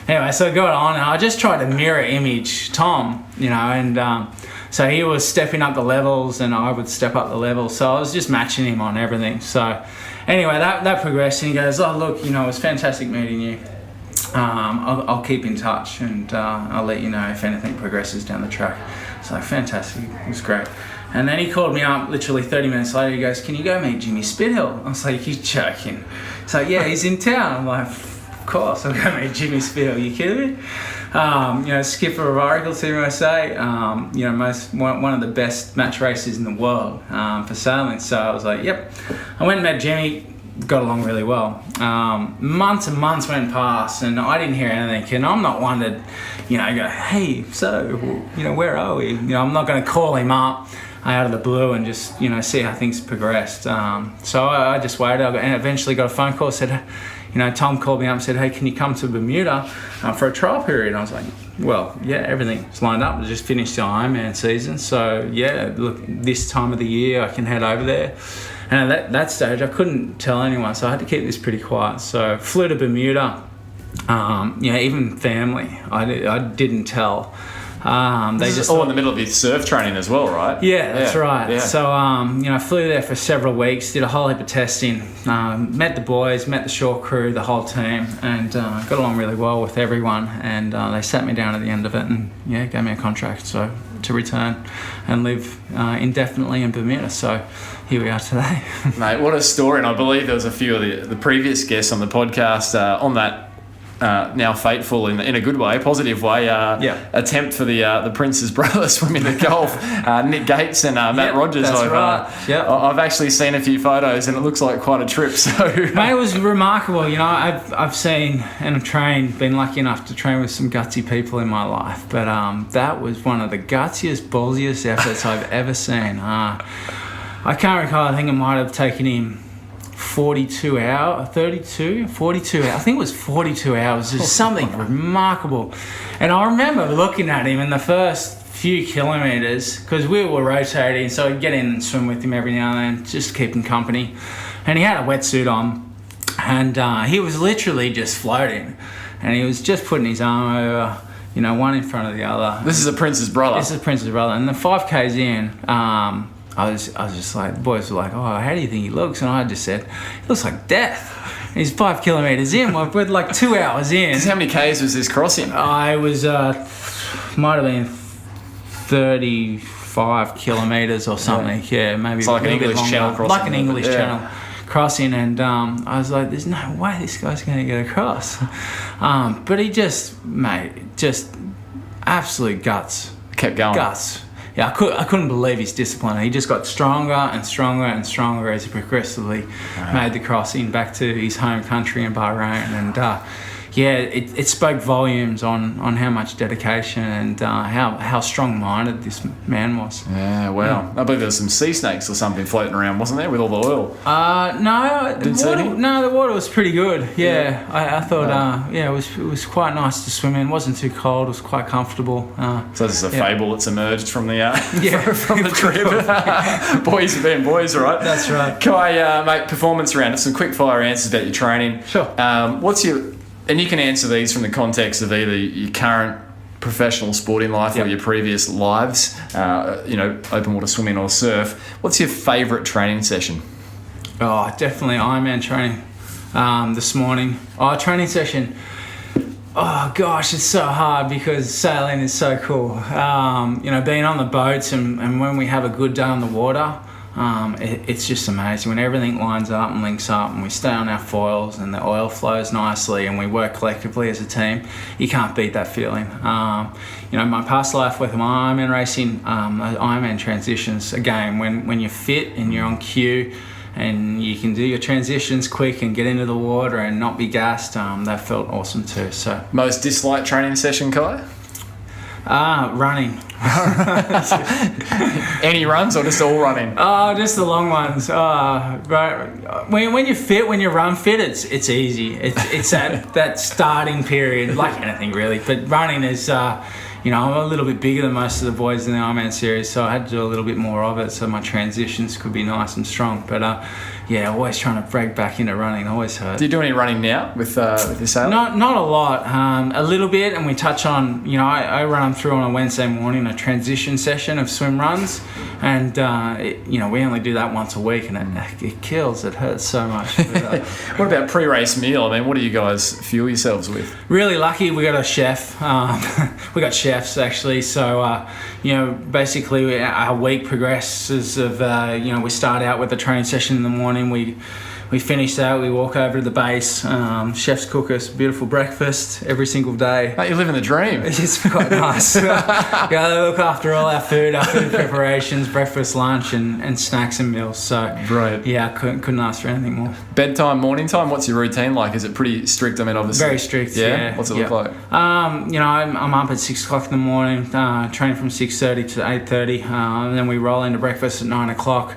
Anyway, so I got on and I just tried to mirror image Tom, and so he was stepping up the levels and I would step up the levels. So I was just matching him on everything. So anyway, that progressed, and he goes, oh, look, it was fantastic meeting you. I'll keep in touch and I'll let you know if anything progresses down the track. So fantastic, it was great. And then he called me up literally 30 minutes later. He goes, can you go meet Jimmy Spithill? I was like, you're joking. So yeah, he's in town. I'm like, of course, I'll go meet Jimmy Spithill. You kidding me? Skipper of Oracle Team USA. One of the best match racers in the world for sailing. So I was like, yep. I went and met Jimmy. Got along really well. Months and months went past and I didn't hear anything, and I'm not one to, go, hey, so, where are we? I'm not going to call him up out of the blue and just, see how things progressed. So I just waited, and eventually got a phone call, said, Tom called me up and said, hey, can you come to Bermuda for a trial period? And I was like, well, yeah, everything's lined up. I just finished the Ironman season, so yeah, look, this time of the year I can head over there. And at that stage, I couldn't tell anyone, so I had to keep this pretty quiet. So flew to Bermuda. Even family, I didn't tell. This is all in the middle of your surf training as well, right? Yeah, that's right. Yeah. So, I flew there for several weeks, did a whole heap of testing, met the boys, met the shore crew, the whole team, and got along really well with everyone. And they sat me down at the end of it and, gave me a contract to return and live indefinitely in Bermuda. So here we are today. Mate, what a story. And I believe there was a few of the previous guests on the podcast on that now fateful in a good way, positive way, attempt for the Prince's brother swimming the Gulf, Nick Gates and Matt Rogers. That's right. I've actually seen a few photos and it looks like quite a trip. So mate, it was remarkable. I've seen and been lucky enough to train with some gutsy people in my life, but that was one of the gutsiest, ballsiest efforts I've ever seen. I can't recall. I think it might have taken him 42 hours. I think it was 42 hours. It's something remarkable. And I remember looking at him in the first few kilometres, because we were rotating, so I'd get in and swim with him every now and then, just to keep him company. And he had a wetsuit on, and he was literally just floating. And he was just putting his arm over, one in front of the other. This is a Prince's brother. This is Prince's brother. And the 5Ks in, I was just like, the boys were like, oh, how do you think he looks? And I just said, he looks like death. And he's 5 kilometres in. We're like 2 hours in. How many Ks was this crossing? I was, might have been 35 kilometres or something. Yeah, maybe it's like a an little bit English channel longer. crossing. Like an English channel crossing. And I was like, there's no way this guy's going to get across. But he just absolute guts. Kept going. Guts. Yeah, I couldn't believe his discipline. He just got stronger and stronger and stronger as he progressively made the crossing back to his home country in Bahrain. And it spoke volumes on how much dedication and how strong-minded this man was. Yeah, wow. I believe there was some sea snakes or something floating around, wasn't there, with all the oil? No, the water was pretty good. Yeah. I thought, it was quite nice to swim in. It wasn't too cold. It was quite comfortable. So this is a fable that's emerged from the from the trip. Boys being boys, right? That's right. Ky, mate, performance round. Some quick fire answers about your training. Sure. What's your... And you can answer these from the context of either your current professional sporting life or your previous lives, open water swimming or surf. What's your favourite training session? Oh, definitely Ironman training this morning. Training session. Oh, gosh, it's so hard because sailing is so cool. Being on the boats and when we have a good day on the water, it's just amazing when everything lines up and links up and we stay on our foils and the oil flows nicely and we work collectively as a team. You can't beat that feeling. My past life with my Ironman racing, Ironman transitions, again, when you're fit and you're on cue and you can do your transitions quick and get into the water and not be gassed, that felt awesome too. So most disliked training session, Ky? Running. Any runs or just all running? Just the long ones. Right. When you're fit, when you run fit, it's easy. It's that starting period, like anything really. But running is, I'm a little bit bigger than most of the boys in the Ironman series, so I had to do a little bit more of it, so my transitions could be nice and strong. But always trying to break back into running. Always hurt. Do you do any running now with your sail? Not a lot. A little bit, and we touch on. I run through on a Wednesday morning a transition session of swim runs, and we only do that once a week, and it kills. It hurts so much. But, what about pre-race meal? I mean, what do you guys fuel yourselves with? Really lucky. We got a chef. We got chefs actually. So basically our week progresses of we start out with a training session in the morning. We finish that, we walk over to the base, chefs cook us beautiful breakfast every single day. Mate, you're living the dream. It's quite nice. They look after all our food preparations, breakfast, lunch and snacks and meals. So right. Yeah, I couldn't ask for anything more. Bedtime, morning time, what's your routine like? Is it pretty strict? I mean, obviously. Very strict, yeah. What's it look like? I'm up at 6 o'clock in the morning, training from 6:30 to 8:30, and then we roll into breakfast at 9 o'clock.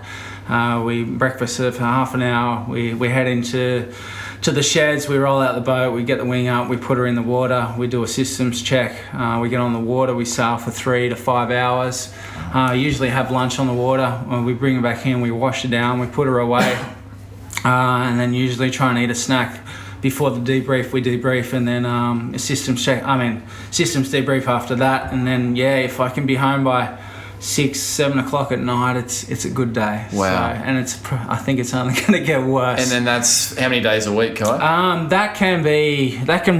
We breakfast for half an hour. We head into the sheds. We roll out the boat. We get the wing up. We put her in the water. We do a systems check. We get on the water. We sail for 3 to 5 hours. Usually have lunch on the water. We bring her back in. We wash her down. We put her away, and then usually try and eat a snack before the debrief. We debrief and then a systems debrief after that. And then if I can be home by 6, 7 o'clock at night, it's a good day. Wow. So, and I think it's only going to get worse. And then that's how many days a week, Ky? That can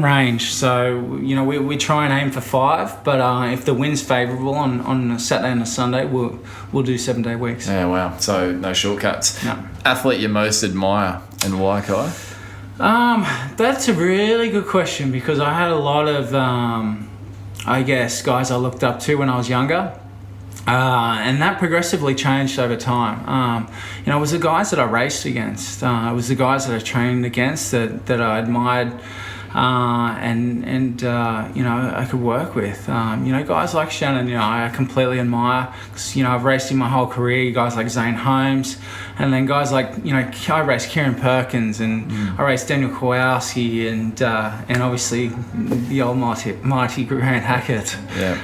range. So we try and aim for 5, but if the wind's favourable on a Saturday and a Sunday, we'll do 7-day weeks. Yeah, wow. So no shortcuts. No. Athlete you most admire and why, Ky? That's a really good question because I had a lot of guys I looked up to when I was younger. And that progressively changed over time. It was the guys that I raced against. It was the guys that I trained against that I admired and I could work with. Guys like Shannon, I completely admire because, I've raced in my whole career. Guys like Zane Holmes, and then guys like, I raced Kieran Perkins and I raced Daniel Kowalski and obviously the old mighty Grant Hackett. Yeah.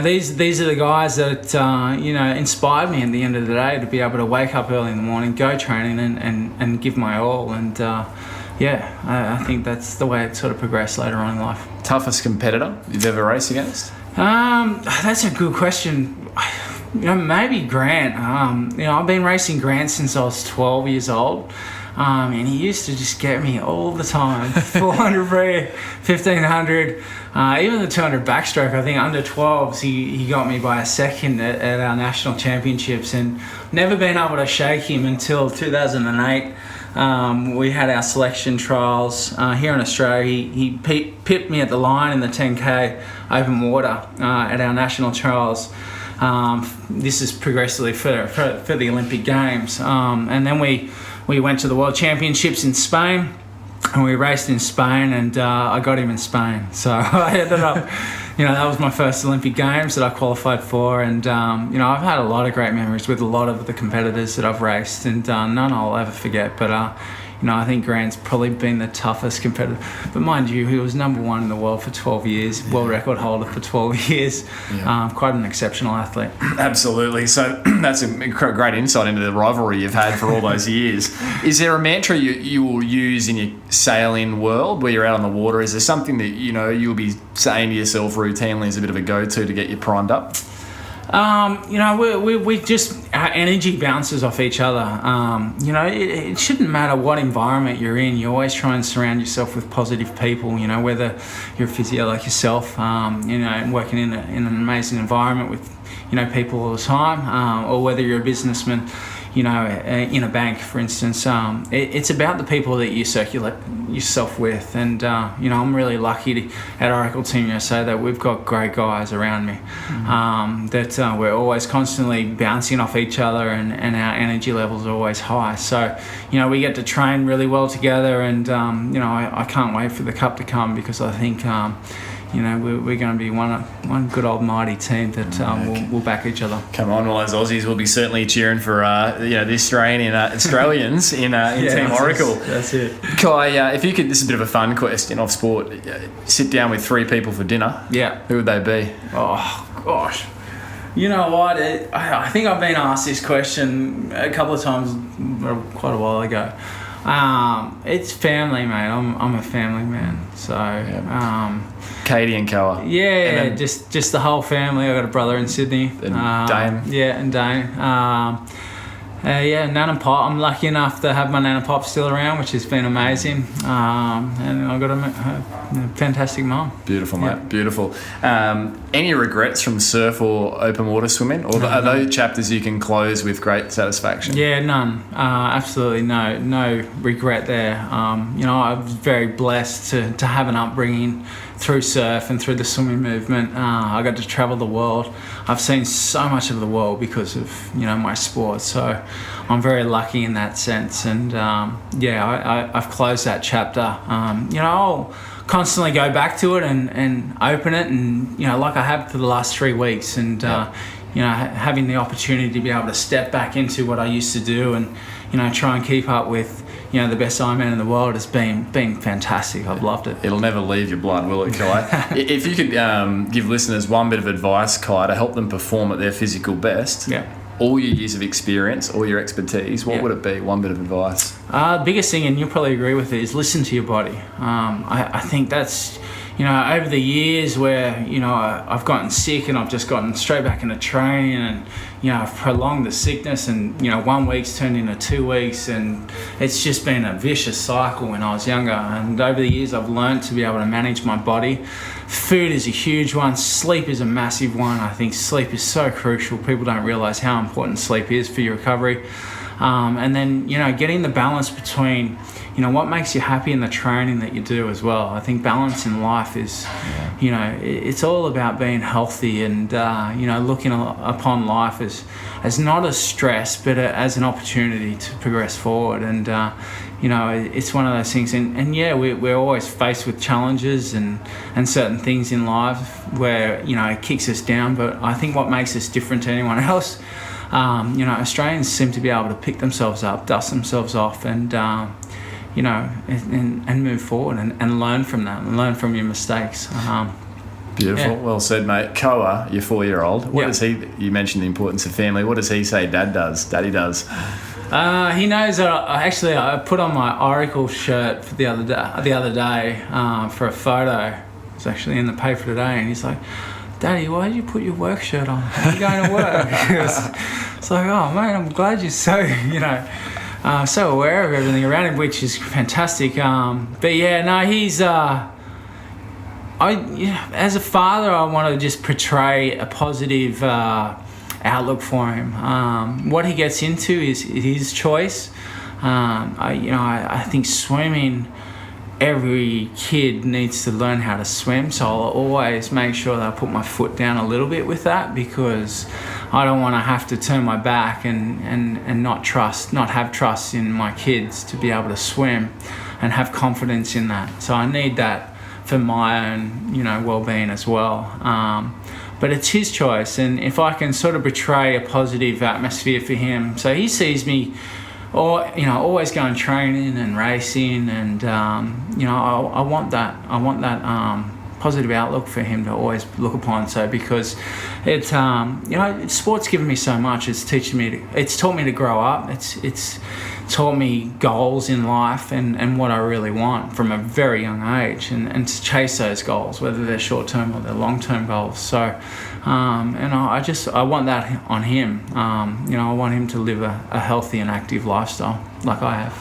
These are the guys that, inspired me at the end of the day to be able to wake up early in the morning, go training and give my all. And, I think that's the way it sort of progressed later on in life. toughest competitor you've ever raced against? That's a good question. Maybe Grant. I've been racing Grant since I was 12 years old. And he used to just get me all the time. 400 free, 1500, even the 200 backstroke. I think under 12s, he got me by a second at our national championships, and never been able to shake him until 2008. We had our selection trials here in Australia. He pipped me at the line in the 10K open water at our national trials. This is progressively for the Olympic Games. And then we went to the World Championships in Spain, and we raced in Spain, and I got him in Spain. So I ended up, that was my first Olympic Games that I qualified for, and I've had a lot of great memories with a lot of the competitors that I've raced, and none I'll ever forget. But I think Grant's probably been the toughest competitor. But mind you, he was number one in the world for 12 years, world record holder for 12 years. Yeah. Quite an exceptional athlete. Absolutely. So that's a great insight into the rivalry you've had for all those years. Is there a mantra you will use in your sailing world where you're out on the water? Is there something that, you'll be saying to yourself routinely as a bit of a go-to to get you primed up? We just, our energy bounces off each other. It shouldn't matter what environment you're in. You always try and surround yourself with positive people, whether you're a physio like yourself, working in an amazing environment with, people all the time, or whether you're a businessman, in a bank, for instance. It's about the people that you circulate yourself with, and I'm really lucky at Oracle Team USA that we've got great guys around me, that we're always constantly bouncing off each other, and our energy levels are always high. So we get to train really well together, and I can't wait for the cup to come, because I think we're going to be one good old mighty team that we'll back each other. Come on, well, as Aussies, we'll be certainly cheering for the Australians in Team Oracle. That's it. Ky, if you could, this is a bit of a fun question off sport. Sit down with 3 people for dinner. Yeah. Who would they be? Oh gosh. You know what? I think I've been asked this question a couple of times quite a while ago. It's family, mate. I'm a family man. So. Katie and Koa. Yeah, just the whole family. I got a brother in Sydney. And Dane. Yeah, and Dane. Nan and Pop. I'm lucky enough to have my Nan and Pop still around, which has been amazing. And I've got a fantastic mum. Beautiful, mate. Beautiful. Any regrets from surf or open water swimming? Or are those chapters you can close with great satisfaction? Yeah, none. Absolutely no regret there. I was very blessed to have an upbringing through surf and through the swimming movement. I got to travel the world. I've seen so much of the world because of my sport. So I'm very lucky in that sense. And I've closed that chapter. I'll constantly go back to it and open it, and like I have for the last 3 weeks, and having the opportunity to be able to step back into what I used to do, and try and keep up with the best Ironman in the world has been fantastic. I've loved it. It'll never leave your blood, will it, Ky? If you could give listeners one bit of advice, Ky, to help them perform at their physical best, all your years of experience, all your expertise, what would it be? One bit of advice. The biggest thing, and you'll probably agree with it, is listen to your body. I think that's, over the years where, I've gotten sick and I've just gotten straight back into training, and, I've prolonged the sickness, and, 1 week's turned into 2 weeks, and it's just been a vicious cycle when I was younger. And over the years, I've learned to be able to manage my body. Food is a huge one. Sleep is a massive one. I think sleep is so crucial. People don't realise how important sleep is for your recovery. And then, getting the balance between, what makes you happy in the training that you do as well. I think balance in life is, it's all about being healthy and, looking upon life as not a stress, but as an opportunity to progress forward. And, it's one of those things. And we're always faced with challenges and certain things in life where, it kicks us down. But I think what makes us different to anyone else, Australians seem to be able to pick themselves up, dust themselves off, and move forward and learn from that, and learn from your mistakes. Beautiful. Yeah. Well said, mate. Koa, your 4-year-old, what does he? You mentioned the importance of family. What does he say Daddy does? He knows that I put on my Oracle shirt for the other day for a photo. was actually in the paper today, and he's like, "Daddy, why did you put your work shirt on? Are you going to work?" It's like, "Oh, mate, I'm glad you're so, so aware of everything around him," which is fantastic. But yeah, no, he's... as a father, I want to just portray a positive outlook for him. What he gets into is his choice. I think swimming, every kid needs to learn how to swim, so I'll always make sure that I put my foot down a little bit with that, because I don't want to have to turn my back and not have trust in my kids to be able to swim and have confidence in that. So I need that for my own, well-being as well. But it's his choice, and if I can sort of portray a positive atmosphere for him, so he sees me, always going training and racing, and I want that positive outlook for him to always look upon. So because it's sport's given me so much. It's taught me to grow up. It's taught me goals in life and what I really want from a very young age, and to chase those goals, whether they're short-term or they're long-term goals. So I want that on him. I want him to live a healthy and active lifestyle like I have.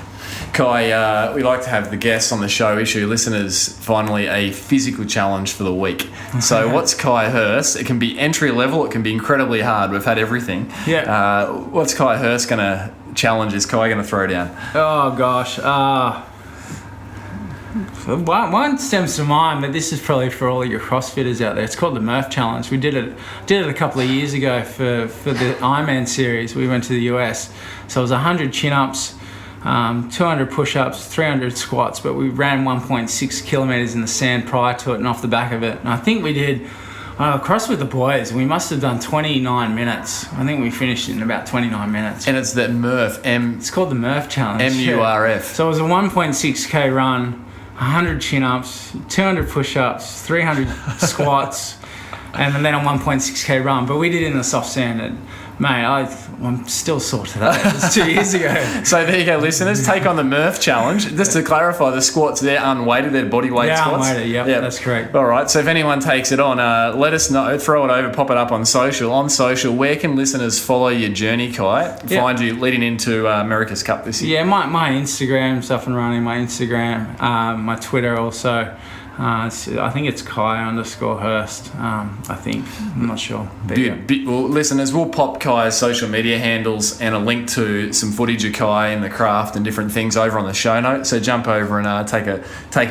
Ky, we like to have the guests on the show issue listeners finally a physical challenge for the week. So what's Ky Hurst? It can be entry level, it can be incredibly hard. We've had everything. Yeah. What's Ky Hurst going to challenge? Is Ky going to throw down? Oh gosh. One stems to mind, but this is probably for all of your CrossFitters out there. It's called the Murph Challenge. We did it a couple of years ago for the Ironman series. We went to the US. So it was 100 chin-ups, 200 push-ups, 300 squats, but we ran 1.6 kilometers in the sand prior to it and off the back of it. And I think we did, across with the boys, we must have done 29 minutes. I think we finished in about 29 minutes. And it's that Murph, It's called the Murph Challenge. M-U-R-F. So it was a 1.6k run, 100 chin-ups, 200 push-ups, 300 squats, and then a 1.6k run. But we did it in the soft sand, and mate, I'm still sore today. It was 2 years ago. So there you go, listeners. Take on the Murph Challenge. Just to clarify, the squats, they're unweighted, they're body weight squats. Yeah, unweighted, yep, that's correct. All right, so if anyone takes it on, let us know, throw it over, pop it up on social. On social, where can listeners follow your journey, Ky? Find you leading into America's Cup this year? Yeah, my Instagram's up and running, my Instagram, my Twitter also. I think it's Ky_Hurst. I think. I'm not sure. Well, listeners, we'll pop Ky's social media handles and a link to some footage of Ky and the craft and different things over on the show notes. So jump over and take a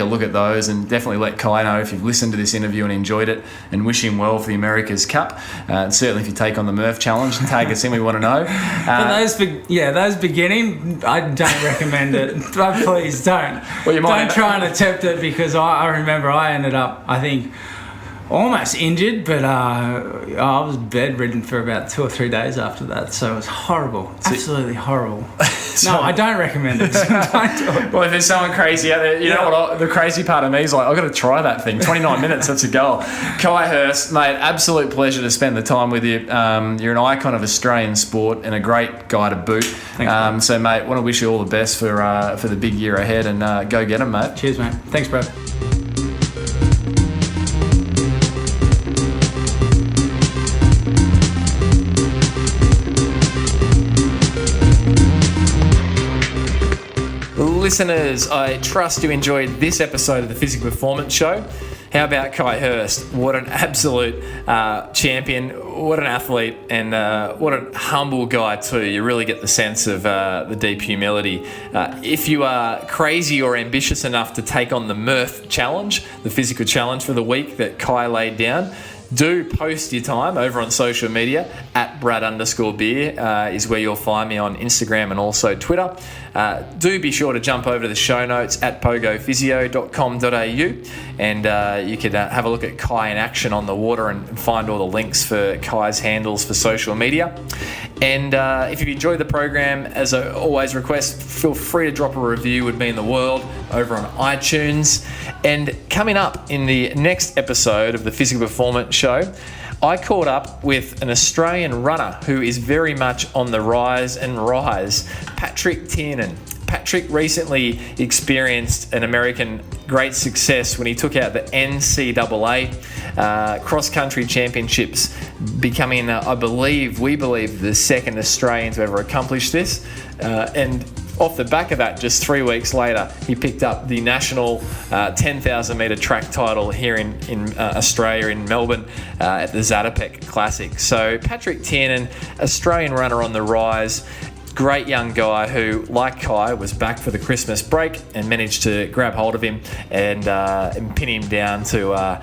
look at those, and definitely let Ky know if you've listened to this interview and enjoyed it, and wish him well for the America's Cup. And certainly if you take on the Murph Challenge, tag us in. We want to know. Those beginning, I don't recommend it. Please don't. Well, you might don't try and attempt it, because I remember I ended up, I think, almost injured, but I was bedridden for about 2 or 3 days after that, so it was horrible, absolutely horrible. No, I don't recommend it. Don't do it. Well, if there's someone crazy out there, you know what? The crazy part of me is like, I've got to try that thing. 29 minutes, that's a goal. Ky Hurst, mate, absolute pleasure to spend the time with you. You're an icon of Australian sport and a great guy to boot. Thanks, so, mate, want to wish you all the best for the big year ahead, and go get them, mate. Cheers, mate. Thanks, bro. Listeners, I trust you enjoyed this episode of the Physical Performance Show. How about Ky Hurst? What an absolute champion, what an athlete, and what a humble guy too. You really get the sense of the deep humility. If you are crazy or ambitious enough to take on the Murph Challenge, the physical challenge for the week that Ky laid down, do post your time over on social media. At Brad_Beer is where you'll find me on Instagram and also Twitter. Do be sure to jump over to the show notes at pogophysio.com.au, and you could have a look at Ky in action on the water and find all the links for Ky's handles for social media. And if you've enjoyed the program, as I always request, feel free to drop a review, would mean the world, over on iTunes. And coming up in the next episode of the Physical Performance Show, I caught up with an Australian runner who is very much on the rise, Patrick Tiernan. Patrick recently experienced an American great success when he took out the NCAA cross-country championships, becoming, we believe, the second Australian to ever accomplish this. And off the back of that, just 3 weeks later, he picked up the national 10,000 metre track title here in Australia, in Melbourne, at the Zatopek Classic. So Patrick Tiernan, Australian runner on the rise, great young guy who, like Ky, was back for the Christmas break and managed to grab hold of him and pin him down to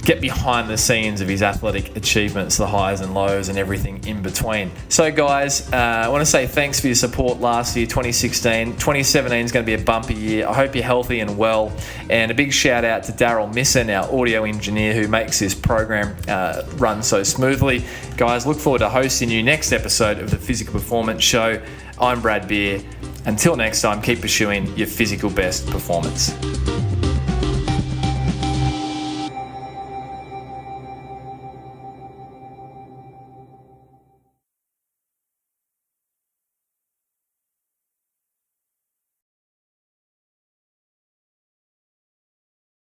get behind the scenes of his athletic achievements, the highs and lows and everything in between. So guys, I want to say thanks for your support last year, 2016. 2017 is going to be a bumper year. I hope you're healthy and well. And a big shout out to Daryl Misson, our audio engineer, who makes this program run so smoothly. Guys, look forward to hosting you next episode of the Physical Performance Show. I'm Brad Beer. Until next time, keep pursuing your physical best performance.